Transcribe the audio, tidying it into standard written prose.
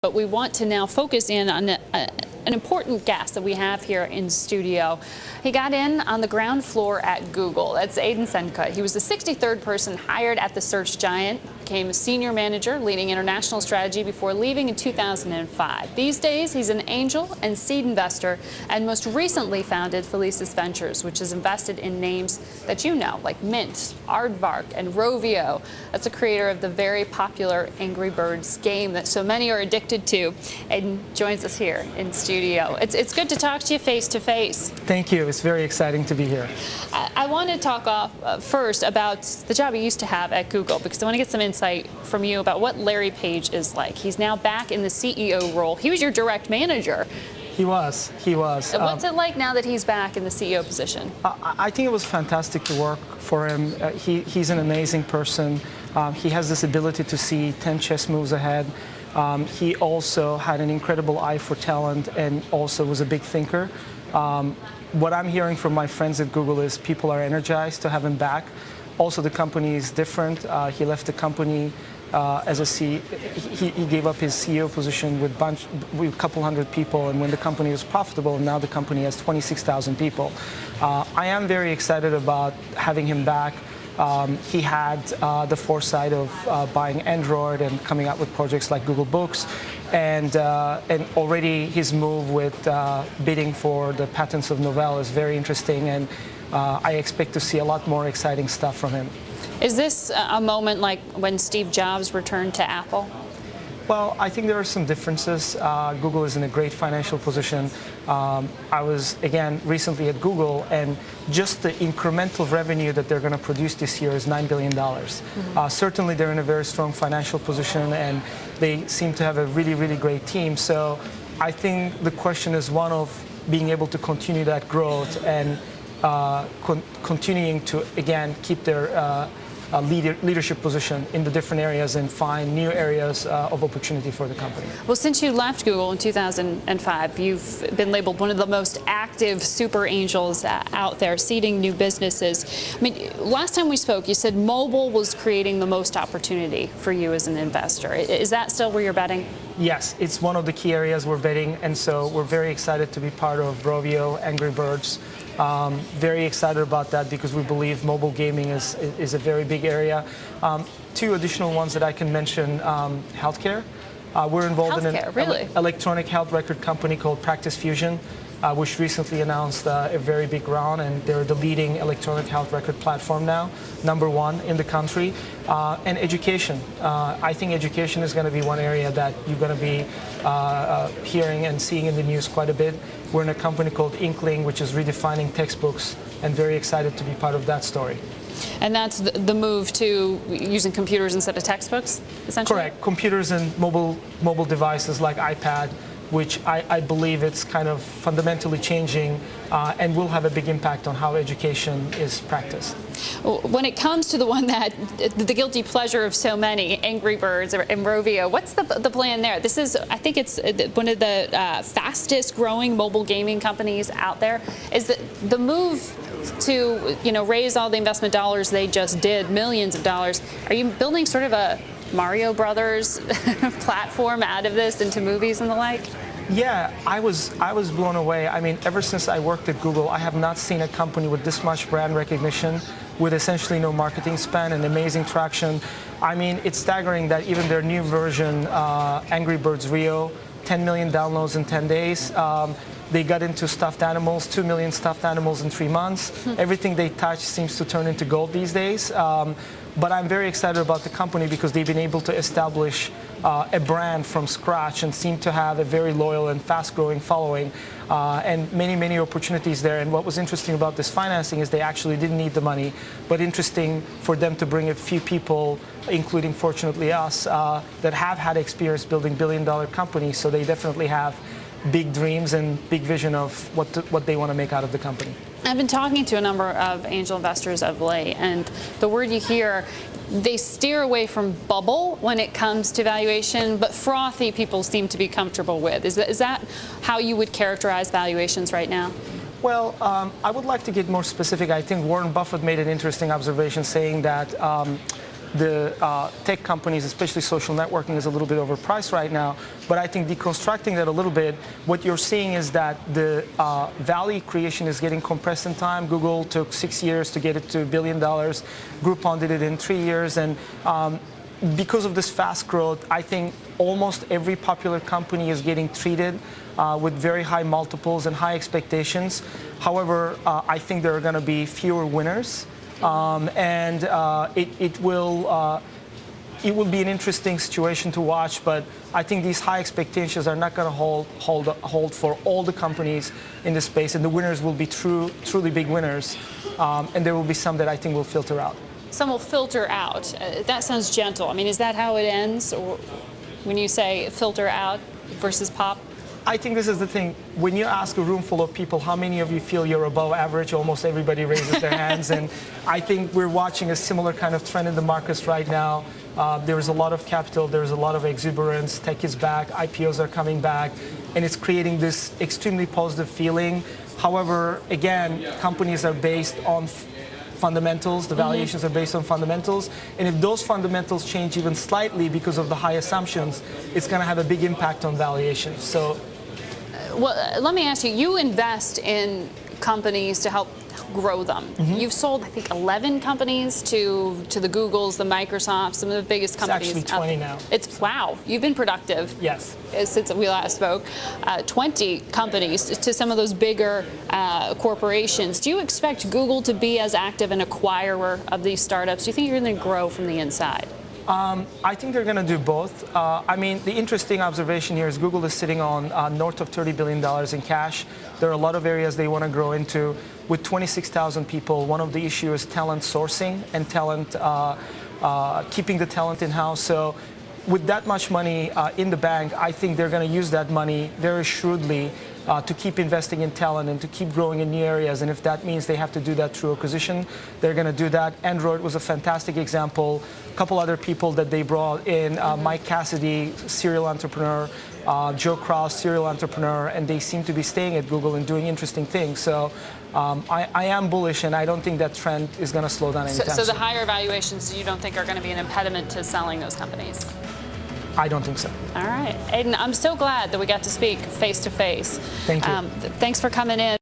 But we want to now focus in on an important guest that we have here in studio. He got in on the ground floor at Google. That's Aydin Senkut. He was the 63rd person hired at the search giant, became a senior manager leading international strategy before leaving in 2005. These days, he's an angel and seed investor, and most recently founded Felicis Ventures, which is invested in names that you know, like Mint, Aardvark, and Rovio. That's the creator of the very popular Angry Birds game that so many are addicted to, and joins us here in studio. It's good to talk to you face to face. Thank you. It's very exciting to be here. I want to talk first about the job you used to have at Google, because I want to get some insight from you about what Larry Page is like. He's now back in the CEO role. He was your direct manager. He was. What's it like now that he's back in the CEO position? I think it was fantastic to work for him. He's an amazing person. He has this ability to see 10 chess moves ahead. He also had an incredible eye for talent and also was a big thinker. What I'm hearing from my friends at Google is people are energized to have him back. Also, the company is different. He left the company as a CEO. He gave up his CEO position with a couple hundred people, and when the company was profitable, and now the company has 26,000 people. I am very excited about having him back. He had the foresight of buying Android and coming out with projects like Google Books, and already his move with bidding for the patents of Novell is very interesting, and I expect to see a lot more exciting stuff from him. Is this a moment like when Steve Jobs returned to Apple? Well, I think there are some differences. Google is in a great financial position. I was, again, recently at Google, and just the incremental revenue that they're going to produce this year is $9 billion. Certainly, they're in a very strong financial position, and they seem to have a really, really great team. So I think the question is one of being able to continue that growth and continuing to, again, keep their leadership position in the different areas and find new areas of opportunity for the company. Well, since you left Google in 2005, you've been labeled one of the most active super angels out there, seeding new businesses. I mean, last time we spoke, you said mobile was creating the most opportunity for you as an investor. Is that still where you're betting? Yes, it's one of the key areas we're betting, and so we're very excited to be part of Rovio, Angry Birds. Very excited about that because we believe mobile gaming is a very big area. Two additional ones that I can mention, healthcare. We're involved in an electronic health record company called Practice Fusion, which recently announced a very big round, and they're the leading electronic health record platform now, #1 in the country. And education. I think education is going to be one area that you're going to be hearing and seeing in the news quite a bit. We're in a company called Inkling, which is redefining textbooks, and very excited to be part of that story. And that's the move to using computers instead of textbooks, essentially? Correct. Computers and mobile devices like iPad, which I believe it's kind of fundamentally changing and will have a big impact on how education is practiced. When it comes to the one that, the guilty pleasure of so many, Angry Birds and Rovio, what's the plan there? This is, I think it's one of the fastest growing mobile gaming companies out there. Is the move to, raise all the investment dollars they just did, millions of dollars, are you building sort of a Mario Brothers platform out of this into movies and the like? Yeah, I was blown away. I mean, ever since I worked at Google, I have not seen a company with this much brand recognition, with essentially no marketing spend and amazing traction. I mean, it's staggering that even their new version, Angry Birds Rio, 10 million downloads in 10 days. They got into stuffed animals, 2 million stuffed animals in 3 months. Everything they touch seems to turn into gold these days. But I'm very excited about the company because they've been able to establish a brand from scratch and seem to have a very loyal and fast-growing following and many, many opportunities there. And what was interesting about this financing is they actually didn't need the money, but interesting for them to bring a few people, including, fortunately, us, that have had experience building billion-dollar companies. So they definitely have big dreams and big vision of what they want to make out of the company. I've been talking to a number of angel investors of late, and the word you hear, they steer away from bubble when it comes to valuation, but frothy people seem to be comfortable with. Is that how you would characterize valuations right now? Well, I would like to get more specific. I think Warren Buffett made an interesting observation saying that the tech companies, especially social networking, is a little bit overpriced right now. But I think deconstructing that a little bit, what you're seeing is that the value creation is getting compressed in time. Google took 6 years to get it to $1 billion. Groupon did it in 3 years. And because of this fast growth, I think almost every popular company is getting treated with very high multiples and high expectations. However, I think there are going to be fewer winners. It will be an interesting situation to watch, but I think these high expectations are not going to hold for all the companies in this space, and the winners will be truly big winners, and there will be some that I think will filter out. Some will filter out. That sounds gentle. I mean, is that how it ends, or when you say filter out versus pop? I think this is the thing. When you ask a room full of people, how many of you feel you're above average, almost everybody raises their hands. And I think we're watching a similar kind of trend in the markets right now. There is a lot of capital. There's a lot of exuberance. Tech is back. IPOs are coming back. And it's creating this extremely positive feeling. However, again, companies are based on fundamentals. The valuations are based on fundamentals. And if those fundamentals change even slightly because of the high assumptions, it's going to have a big impact on valuations. So, well, let me ask you, you invest in companies to help grow them. You've sold, I think, 11 companies to the Googles, the Microsofts, some of the biggest companies. It's actually 20 now. Wow, you've been productive. Yes. Since we last spoke. 20 companies to some of those bigger corporations. Do you expect Google to be as active an acquirer of these startups? Do you think you're going to grow from the inside? I think they're going to do both. I mean, the interesting observation here is Google is sitting on north of $30 billion in cash. There are a lot of areas they want to grow into. With 26,000 people, one of the issues is talent sourcing and talent, keeping the talent in-house. So with that much money in the bank, I think they're going to use that money very shrewdly to keep investing in talent and to keep growing in new areas. And if that means they have to do that through acquisition, they're going to do that. Android was a fantastic example. A couple other people that they brought in, Mike Cassidy, serial entrepreneur, Joe Kraus, serial entrepreneur, and they seem to be staying at Google and doing interesting things. So I am bullish, and I don't think that trend is going to slow down anytime soon. So the higher valuations you don't think are going to be an impediment to selling those companies? I don't think so. All right. Aydin, I'm so glad that we got to speak face to face. Thank you. Thanks for coming in.